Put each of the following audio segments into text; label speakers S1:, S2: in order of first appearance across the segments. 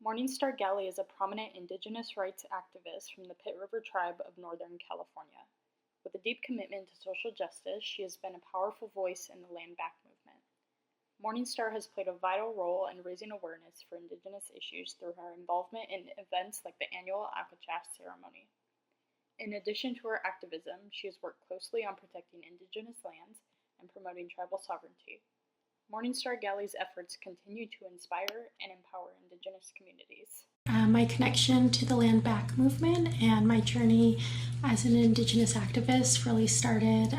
S1: Star Gali is a prominent indigenous rights activist from the Pit River tribe of Northern California. With a deep commitment to social justice, she has been a powerful voice in the Landback movement. Morningstar has played a vital role in raising awareness for indigenous issues through her involvement in events like the annual Alcatraz ceremony. In addition to her activism, she has worked closely on protecting indigenous lands and promoting tribal sovereignty. Star Gali's efforts continue to inspire and empower indigenous communities.
S2: My connection to the Land Back movement and my journey as an indigenous activist really started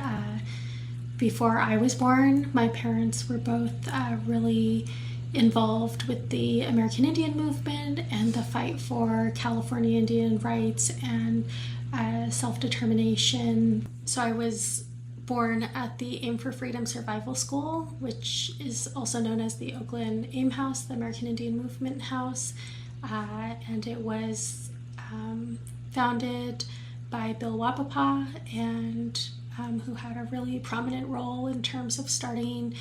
S2: before I was born. My parents were both really involved with the American Indian movement and the fight for California Indian rights and self-determination. So I was born at the Aim for Freedom Survival School, which is also known as the Oakland AIM House, the American Indian Movement House. And it was founded by Bill Wapapa, and who had a really prominent role in terms of starting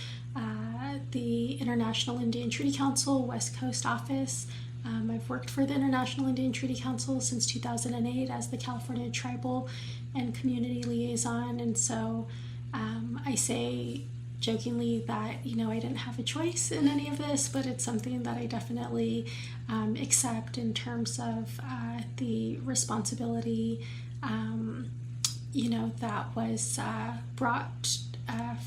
S2: the International Indian Treaty Council West Coast office. I've worked for the International Indian Treaty Council since 2008 as the California Tribal and Community Liaison, and so I say jokingly that I didn't have a choice in any of this, but it's something that I definitely accept in terms of the responsibility that was brought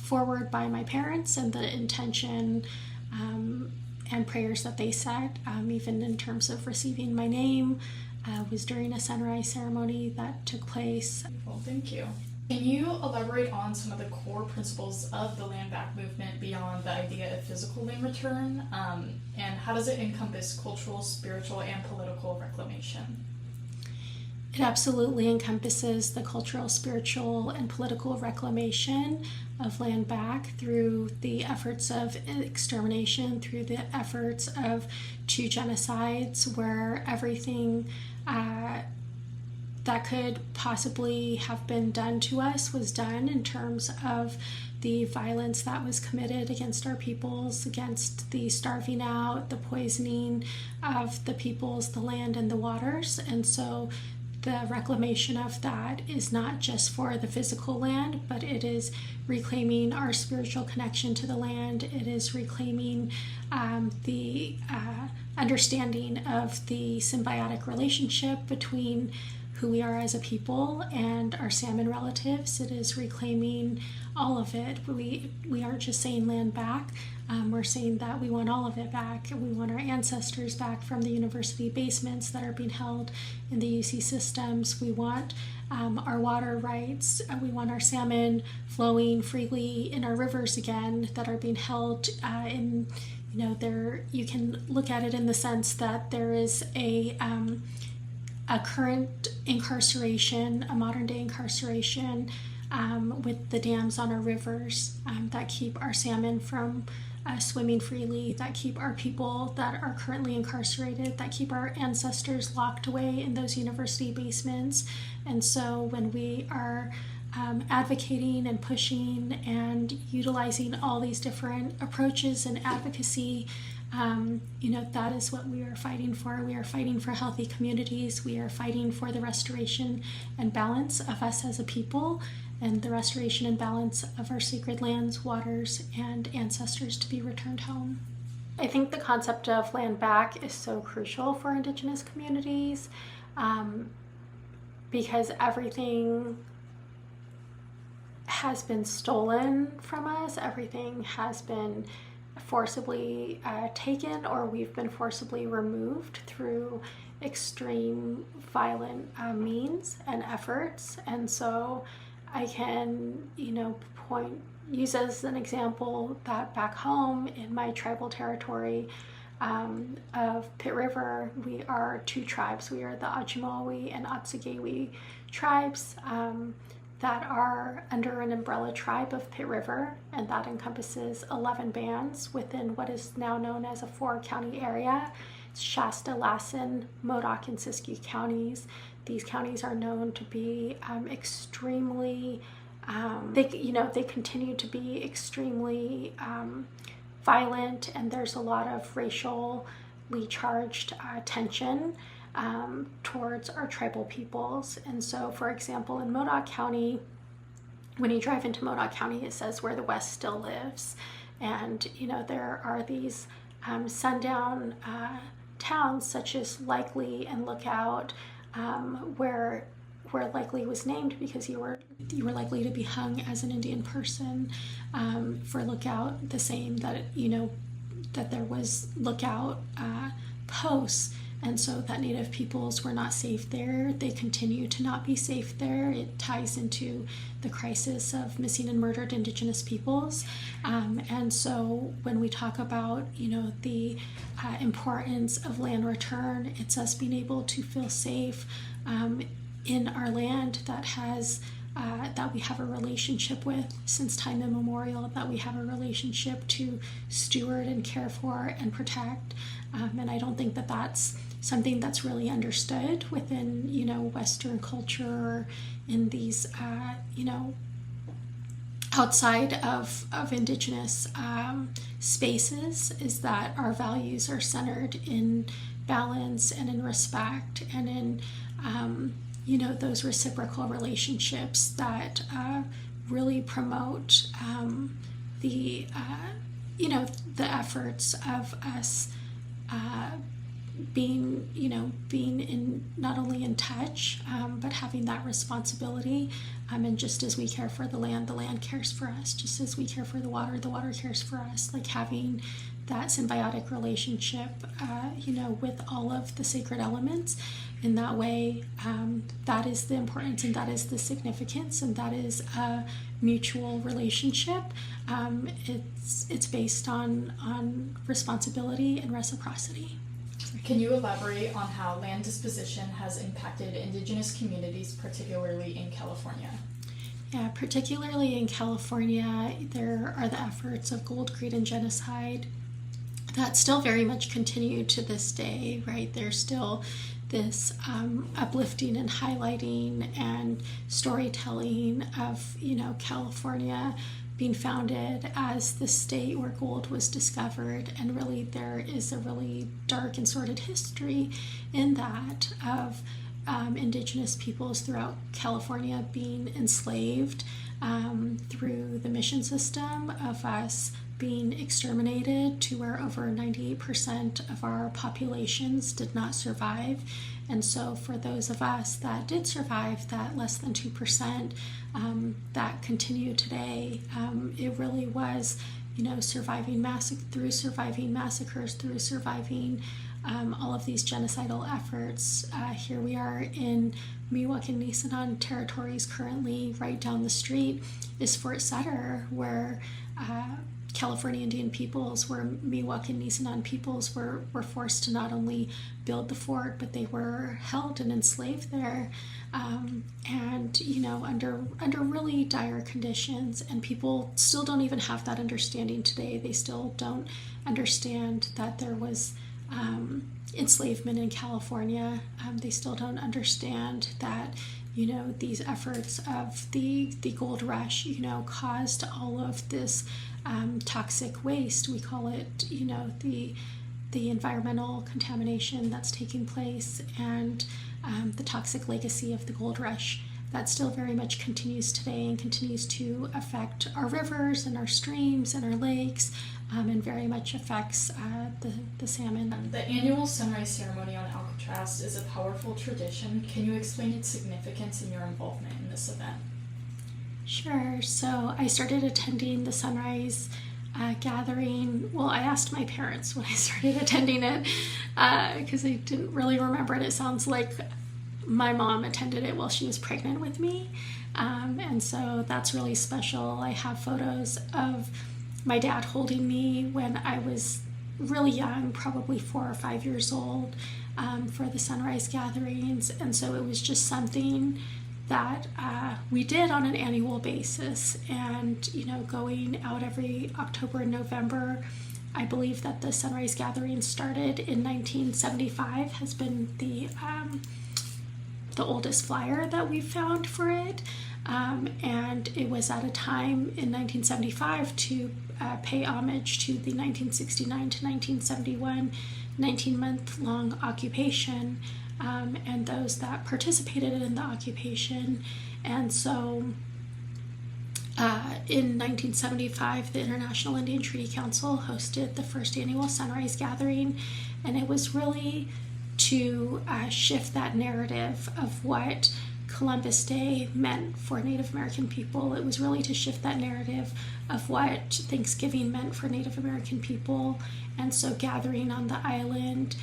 S2: forward by my parents, and the intention and prayers that they said, even in terms of receiving my name, was during a sunrise ceremony that took place.
S3: Well, thank you. Can you elaborate on some of the core principles of the land back movement beyond the idea of physical land return, and how does it encompass cultural, spiritual, and political reclamation?
S2: It absolutely encompasses the cultural, spiritual, and political reclamation of land back through the efforts of extermination, through the efforts of two genocides, where everything that could possibly have been done to us was done, in terms of the violence that was committed against our peoples, against the starving out, the poisoning of the peoples, the land, and the waters. And so the reclamation of that is not just for the physical land, but it is reclaiming our spiritual connection to the land. It is reclaiming the understanding of the symbiotic relationship between who we are as a people and our salmon relatives. It is reclaiming all of it. We aren't just saying land back. We're saying that we want all of it back. We want our ancestors back from the university basements that are being held in the UC systems. We want our water rights. We want our salmon flowing freely in our rivers again that are being held in, there. You can look at it in the sense that there is a current incarceration, a modern day incarceration with the dams on our rivers that keep our salmon from swimming freely, that keep our people that are currently incarcerated, that keep our ancestors locked away in those university basements. And so when we are advocating and pushing and utilizing all these different approaches and advocacy, that is what we are fighting for. We are fighting for healthy communities. We are fighting for the restoration and balance of us as a people, and the restoration and balance of our sacred lands, waters, and ancestors to be returned home. I think the concept of land back is so crucial for Indigenous communities because everything has been stolen from us. Everything has been forcibly taken, or we've been forcibly removed through extreme violent means and efforts. And so I can, use as an example that back home in my tribal territory of Pit River, we are two tribes. We are the Achimawi and Otsagawi tribes that are under an umbrella tribe of Pit River, and that encompasses 11 bands within what is now known as a 4-county area. It's Shasta, Lassen, Modoc, and Siskiyou counties. These counties are known to be extremely, they continue to be extremely violent, and there's a lot of racial politically charged tension towards our tribal peoples. And so, for example, in Modoc County, when you drive into Modoc County, it says where the West still lives. And, there are these sundown towns such as Likely and Lookout, where Likely was named because you were likely to be hung as an Indian person. For Lookout, the same, that that there was Lookout posts, and so that Native peoples were not safe there. They continue to not be safe there. It ties into the crisis of missing and murdered Indigenous peoples. And so when we talk about, the importance of land return, it's us being able to feel safe in our land that we have a relationship with since time immemorial, that we have a relationship to steward and care for and protect. And I don't think that that's something that's really understood within, Western culture or in these, outside of Indigenous spaces, is that our values are centered in balance and in respect and in, those reciprocal relationships that really promote the efforts of us being in not only in touch, but having that responsibility. And just as we care for the land cares for us. Just as we care for the water cares for us. Like having that symbiotic relationship, with all of the sacred elements. In that way, that is the importance and that is the significance, and that is a mutual relationship. It's based on responsibility and reciprocity.
S3: Can you elaborate on how land disposition has impacted Indigenous communities, particularly in California?
S2: Yeah, particularly in California, there are the efforts of gold greed and genocide that still very much continue to this day, right? There's still this uplifting and highlighting and storytelling of, California being founded as the state where gold was discovered. And really there is a really dark and sordid history in that of Indigenous peoples throughout California being enslaved through the mission system, of us being exterminated to where over 98% of our populations did not survive. And so for those of us that did survive, that less than 2% that continue today, it really was, surviving massacres, through surviving all of these genocidal efforts. Here we are in Miwok and Nisenan territories currently. Right down the street is Fort Sutter, where California Indian peoples, where Miwok and Nisenan peoples were forced to not only build the fort, but they were held and enslaved there, and under really dire conditions. And people still don't even have that understanding today. They still don't understand that there was enslavement in California. They still don't understand that these efforts of the gold rush caused all of this toxic waste. We call it the environmental contamination that's taking place, and the toxic legacy of the gold rush that still very much continues today and continues to affect our rivers and our streams and our lakes, and very much affects the salmon.
S3: The annual sunrise ceremony on Alcatraz is a powerful tradition. Can you explain its significance and your involvement in this event?
S2: Sure. So I started attending the sunrise gathering. Well, I asked my parents when I started attending it because I didn't really remember it. It sounds like my mom attended it while she was pregnant with me. And so that's really special. I have photos of my dad holding me when I was really young, probably 4 or 5 years old, for the sunrise gatherings. And so it was just something that we did on an annual basis. And, going out every October and November. I believe that the sunrise gathering started in 1975, has been the oldest flyer that we've found for it. And it was at a time in 1975 to pay homage to the 1969 to 1971 19-month-long occupation, and those that participated in the occupation. And so in 1975, the International Indian Treaty Council hosted the first annual Sunrise Gathering, and it was really to shift that narrative of what Columbus Day meant for Native American people. It was really to shift that narrative of what Thanksgiving meant for Native American people. And so gathering on the island,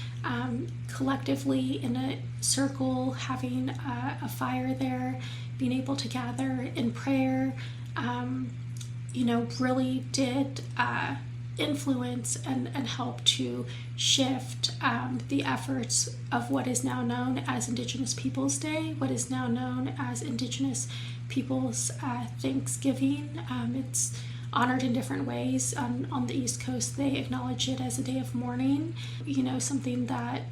S2: collectively in a circle, having a fire there, being able to gather in prayer, really did influence and help to shift the efforts of what is now known as Indigenous Peoples Day, what is now known as Indigenous Peoples Thanksgiving. It's honored in different ways. On the East Coast, they acknowledge it as a day of mourning. Something that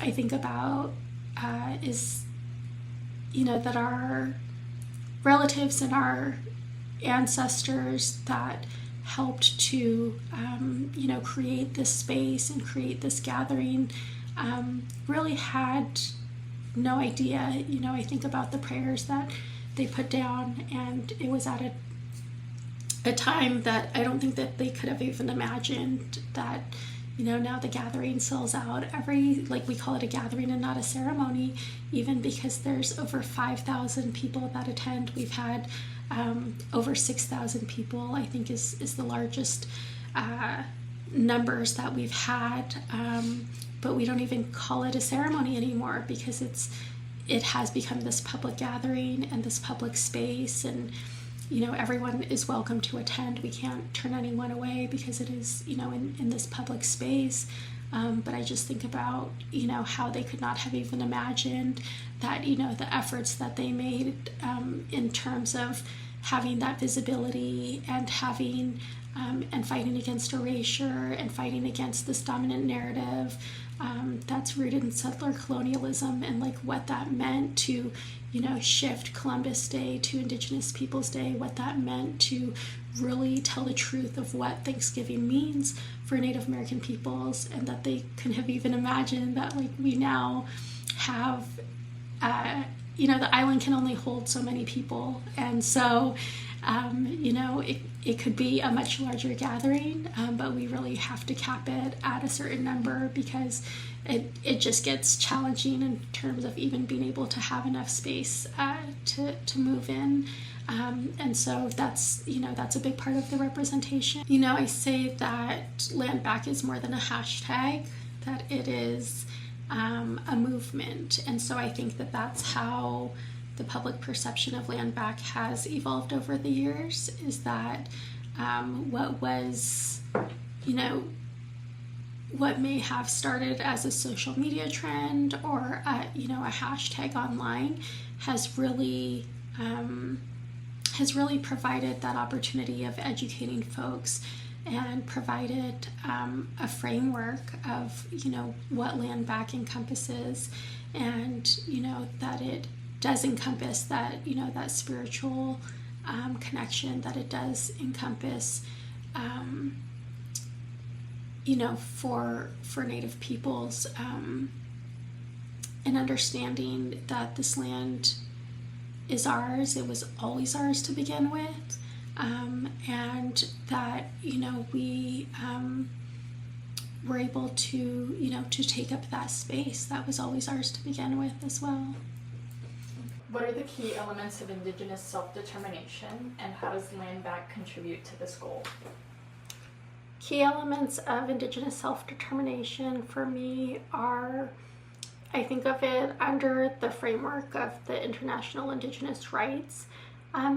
S2: I think about is, that our relatives and our ancestors that helped to, create this space and create this gathering, really had no idea. I think about the prayers that they put down, and it was at a time that I don't think that they could have even imagined that, now the gathering sells out we call it a gathering and not a ceremony, even because there's over 5,000 people that attend. We've had over 6,000 people, I think is the largest numbers that we've had, but we don't even call it a ceremony anymore because it has become this public gathering and this public space, and everyone is welcome to attend. We can't turn anyone away because it is in this public space. But I just think about how they could not have even imagined that the efforts that they made in terms of having that visibility and having and fighting against erasure and fighting against this dominant narrative that's rooted in settler colonialism, and what that meant to shift Columbus Day to Indigenous Peoples Day, what that meant to really tell the truth of what Thanksgiving means for Native American peoples, and that they couldn't have even imagined that we now have the island can only hold so many people, and so it could be a much larger gathering, but we really have to cap it at a certain number because it just gets challenging in terms of even being able to have enough space to move in. And so that's a big part of the representation. I say that Landback is more than a hashtag, that it is a movement. And so I think that that's how the public perception of Landback has evolved over the years, is that what was, what may have started as a social media trend or a hashtag online has really provided that opportunity of educating folks and provided a framework of what Landback encompasses, and that it does encompass that that spiritual connection, that it does encompass for Native peoples, and understanding that this land is ours. It was always ours to begin with, and that we were able to take up that space that was always ours to begin with as well.
S3: What are the key elements of Indigenous self-determination, and how does Landback contribute to this goal?
S2: Key elements of Indigenous self-determination for me are, I think of it under the framework of the international Indigenous rights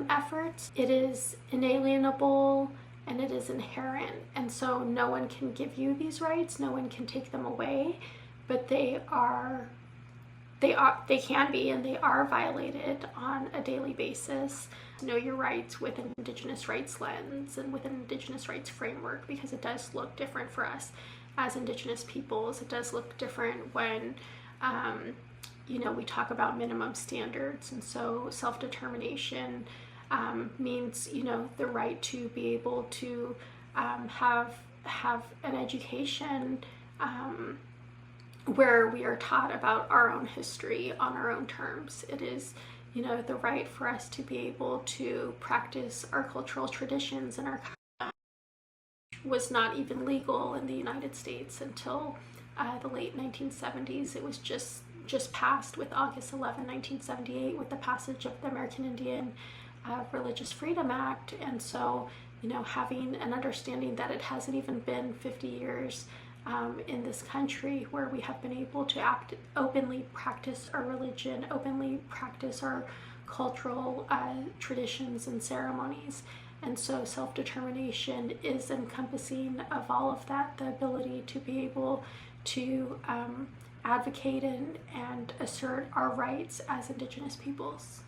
S2: efforts. It is inalienable and it is inherent, and so no one can give you these rights, no one can take them away, but they can be and they are violated on a daily basis. Know your rights with an Indigenous rights lens and with an Indigenous rights framework, because it does look different for us as Indigenous peoples. It does look different when we talk about minimum standards, and so self-determination means the right to be able to have an education where we are taught about our own history on our own terms. It is, the right for us to be able to practice our cultural traditions and our was not even legal in the United States until the late 1970s. It was just passed with August 11, 1978, with the passage of the American Indian Religious Freedom Act. And so, having an understanding that it hasn't even been 50 years in this country where we have been able to openly practice our religion, openly practice our cultural traditions and ceremonies. And so self-determination is encompassing of all of that, the ability to be able to advocate and assert our rights as Indigenous peoples.